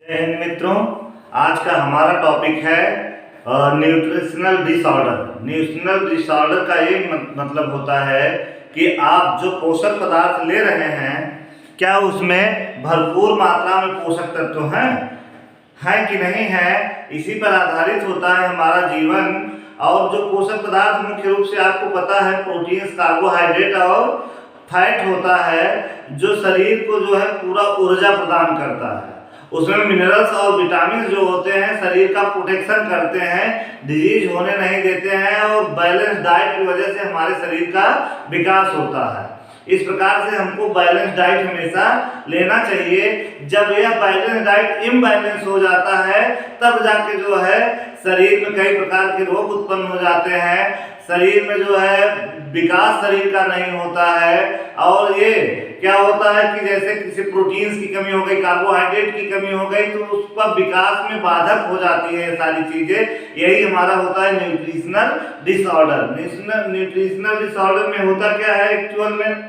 जय हिंद मित्रों। आज का हमारा टॉपिक है न्यूट्रिशनल डिसऑर्डर। न्यूट्रिशनल डिसऑर्डर का ये मतलब होता है कि आप जो पोषक पदार्थ ले रहे हैं क्या उसमें भरपूर मात्रा में पोषक तत्व हैं कि नहीं है, इसी पर आधारित होता है हमारा जीवन। और जो पोषक पदार्थ मुख्य रूप से आपको पता है प्रोटीन्स, कार्बोहाइड्रेट और फैट होता है जो शरीर को जो है पूरा ऊर्जा प्रदान करता है। उसमें मिनरल्स और विटामिन जो होते हैं शरीर का प्रोटेक्शन करते हैं, डिजीज होने नहीं देते हैं और बैलेंस डाइट की वजह से हमारे शरीर का विकास होता है। इस प्रकार से हमको बैलेंस डाइट हमेशा लेना चाहिए। जब यह बैलेंस डाइट इम्बैलेंस हो जाता है तब जाके जो है शरीर में कई प्रकार के रोग उत्पन्न हो जाते हैं, शरीर में जो है विकास शरीर का नहीं होता है। और ये क्या होता है कि जैसे किसी प्रोटीन्स की कमी हो गई, कार्बोहाइड्रेट की कमी हो गई, तो उसका विकास में बाधक हो जाती है ये सारी चीजें। यही हमारा होता है न्यूट्रिशनल डिसऑर्डर। न्यूट्रिशनल डिसऑर्डर में होता क्या है एक्चुअल में,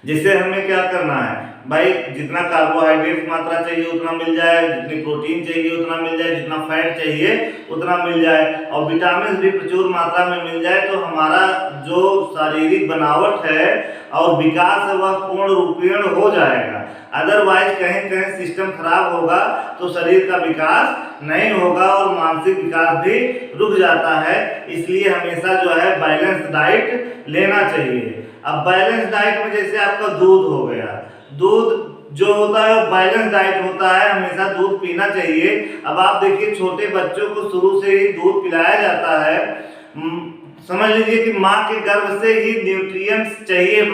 जिससे हमें क्या करना है भाई, जितना कार्बोहाइड्रेट मात्रा चाहिए उतना मिल जाए, जितनी प्रोटीन चाहिए उतना मिल जाए, जितना फैट चाहिए उतना मिल जाए और विटामिन भी प्रचुर मात्रा में मिल जाए, तो हमारा जो शारीरिक बनावट है और विकास है वह पूर्ण रूपेण हो जाएगा। अदरवाइज कहीं कहीं सिस्टम खराब होगा तो शरीर का विकास नहीं होगा और मानसिक विकास भी रुक जाता है। इसलिए हमेशा जो है बैलेंस डाइट लेना चाहिए। अब बैलेंस डाइट में जैसे आपका दूध हो गया, दूध जो होता है बैलेंस डाइट होता है, हमेशा दूध पीना चाहिए। अब आप देखिए छोटे बच्चों को शुरू से ही दूध पिलाया जाता है। समझ लीजिए कि माँ के गर्भ से ही न्यूट्रिएंट्स चाहिए।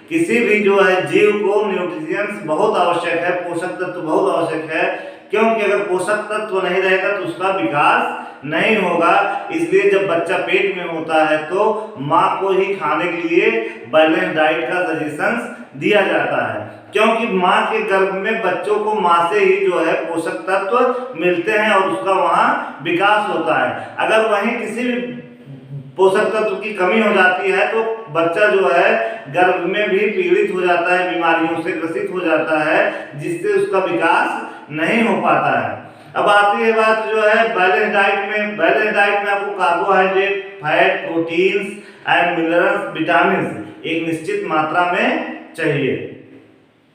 किसी भी जो है जीव को न्यूट्रिएंट्स बहुत आवश्यक है, पोषक तत्व बहुत आवश्यक है, क्योंकि अगर पोषक तत्व नहीं रहेगा तो उसका विकास नहीं होगा। इसलिए जब बच्चा पेट में होता है तो माँ को ही खाने के लिए बैलेंस डाइट का सजेशंस दिया जाता है, क्योंकि माँ के गर्भ में बच्चों को माँ से ही जो है पोषक तत्व मिलते हैं और उसका वहाँ विकास होता है। अगर वहीं किसी भी पोषक तत्व की कमी हो जाती है तो बच्चा जो है गर्भ में भी पीड़ित हो जाता है, बीमारियों से ग्रसित हो जाता है, जिससे उसका विकास नहीं हो पाता है। अब आती है बात जो है बैलेंस डाइट में। बैलेंस डाइट में आपको carbohydrate, fat, proteins and minerals, vitamin एक निश्चित मात्रा में चाहिए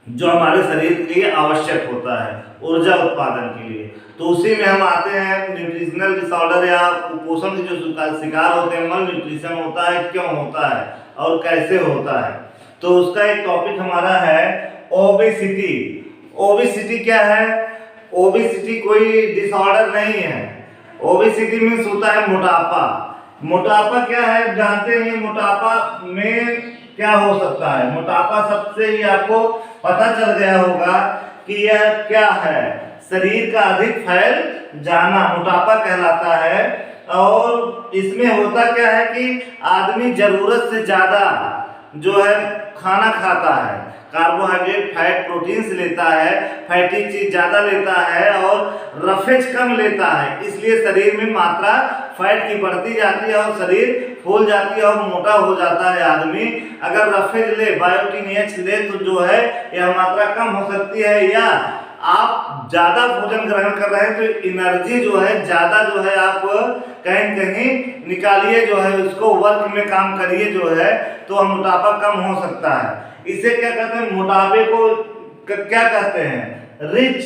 जो हमारे शरीर के लिए आवश्यक होता है ऊर्जा उत्पादन के लिए। तो उसी में हम आते हैं न्यूट्रिशनल डिसऑर्डर या कुपोषण के जो शिकार होते हैं, मल न्यूट्रिशन होता है, क्यों होता है और कैसे होता है। तो उसका एक टॉपिक हमारा है ओबेसिटी। ओबेसिटी क्या है? ओबेसिटी कोई डिसऑर्डर नहीं है। ओबेसिटी मीन्स होता है मोटापा। मोटापा क्या है जानते हैं? मोटापा में क्या हो सकता है? मोटापा सबसे ही आपको पता चल गया होगा कि यह क्या है, शरीर का अधिक फैल जाना मोटापा कहलाता है। और इसमें होता क्या है कि आदमी जरूरत से ज्यादा जो है खाना खाता है, कार्बोहाइड्रेट, फैट, प्रोटीन्स लेता है, फैटी चीज ज्यादा लेता है और रफेज कम लेता है। इसलिए शरीर में मात्रा फैट की बढ़ती जाती है और शरीर फूल जाती है और मोटा हो जाता है आदमी। अगर रफेज ले, बायोटिन एच ले तो जो है यह मात्रा कम हो सकती है। या आप ज्यादा भोजन ग्रहण कर रहे हैं तो एनर्जी जो है ज्यादा जो है आप कहीं कहीं निकालिए, जो है उसको वर्क में काम करिए जो है, तो मोटापा कम हो सकता है। इसे क्या कहते हैं? मोटापे को क्या कहते हैं? रिच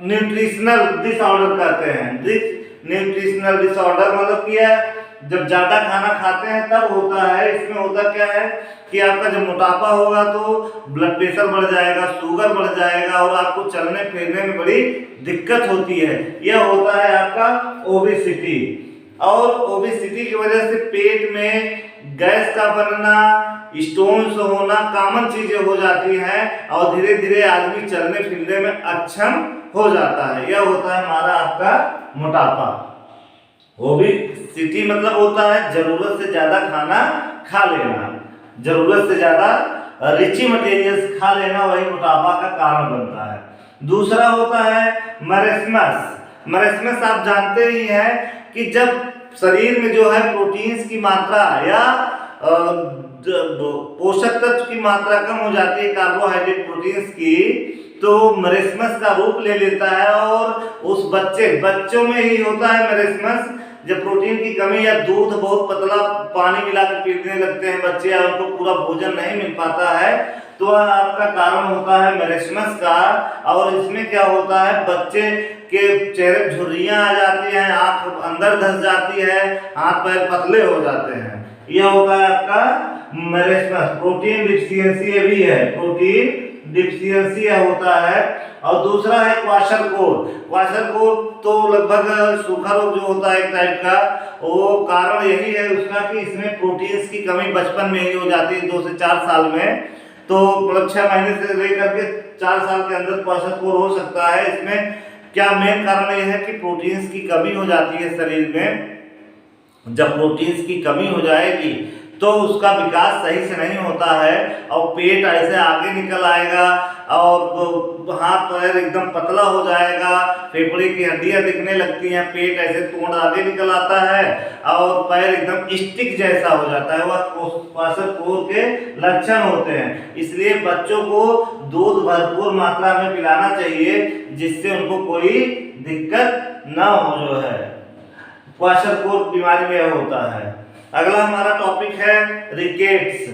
न्यूट्रिशनल डिसऑर्डर कहते हैं। रिच न्यूट्रिशनल डिसऑर्डर मतलब क्या है? जब ज्यादा खाना खाते हैं तब होता है। इसमें होता क्या है कि आपका जब मोटापा होगा तो ब्लड प्रेशर बढ़ जाएगा, शुगर बढ़ जाएगा और आपको चलने फिरने में बड़ी दिक्कत होती है। यह होता है आपका ओबेसिटी। और ओबेसिटी की वजह से पेट में गैस का बनना, स्टोन्स होना कॉमन चीजें हो जाती हैं और धीरे धीरे आदमी चलने फिरने में अक्षम हो जाता है। यह होता है हमारा आपका मोटापा। ओबेसिटी मतलब होता है जरूरत से ज्यादा खाना खा लेना, जरूरत से ज्यादा रिची मटेरियल्स खा लेना, वही मोटापा का कारण बनता है। दूसरा होता है मरेस्मस। मरेस्मस आप जानते ही हैं कि जब शरीर में जो है प्रोटीन्स की मात्रा या पोषक तत्व की मात्रा कम हो जाती है, कार्बोहाइड्रेट, प्रोटीन्स की, तो मरेस्मस का रूप ले लेता है और उस बच्चों में ही होता है मरेस्मस। जब प्रोटीन की कमी या दूध बहुत पतला पानी मिला कर पीने लगते हैं बच्चे या उनको पूरा भोजन नहीं मिल पाता है तो आपका कारण होता है मरेस्मस का। और इसमें क्या होता है, बच्चे के चेहरे झुर्रियां आ जाती हैं, आंख अंदर धंस जाती है, हाथ पैर पतले हो जाते हैं। यह होता है आपका मरेस्मस। प्रोटीन डिफिशियंसी भी है, प्रोटीन डिफिशियंसी होता है। और दूसरा है क्वाशरकोर। क्वाशरकोर तो लगभग सूखा रोग जो होता है एक टाइप का, वो कारण यही है उसका कि इसमें प्रोटीन्स की कमी बचपन में ही हो जाती है 2 से 4 साल में। तो मतलब 6 महीने से लेकर के 4 साल के अंदर क्वाशरकोर हो सकता है। इसमें क्या मेन कारण यह है कि प्रोटीन्स की कमी हो जाती है शरीर में। जब प्रोटीन्स की कमी हो जाएगी तो उसका विकास सही से नहीं होता है और पेट ऐसे आगे निकल आएगा और हाथ पैर एकदम पतला हो जाएगा, फेफड़े की हड्डियां दिखने लगती हैं, पेट ऐसे तोड़ आगे निकल आता है और पैर एकदम स्टिक जैसा हो जाता है। वह क्वाशरकोर के लक्षण होते हैं। इसलिए बच्चों को दूध भरपूर मात्रा में पिलाना चाहिए जिससे उनको कोई दिक्कत ना हो। जो है क्वाशरकोर बीमारी में होता है। अगला हमारा टॉपिक है रिकेट्स।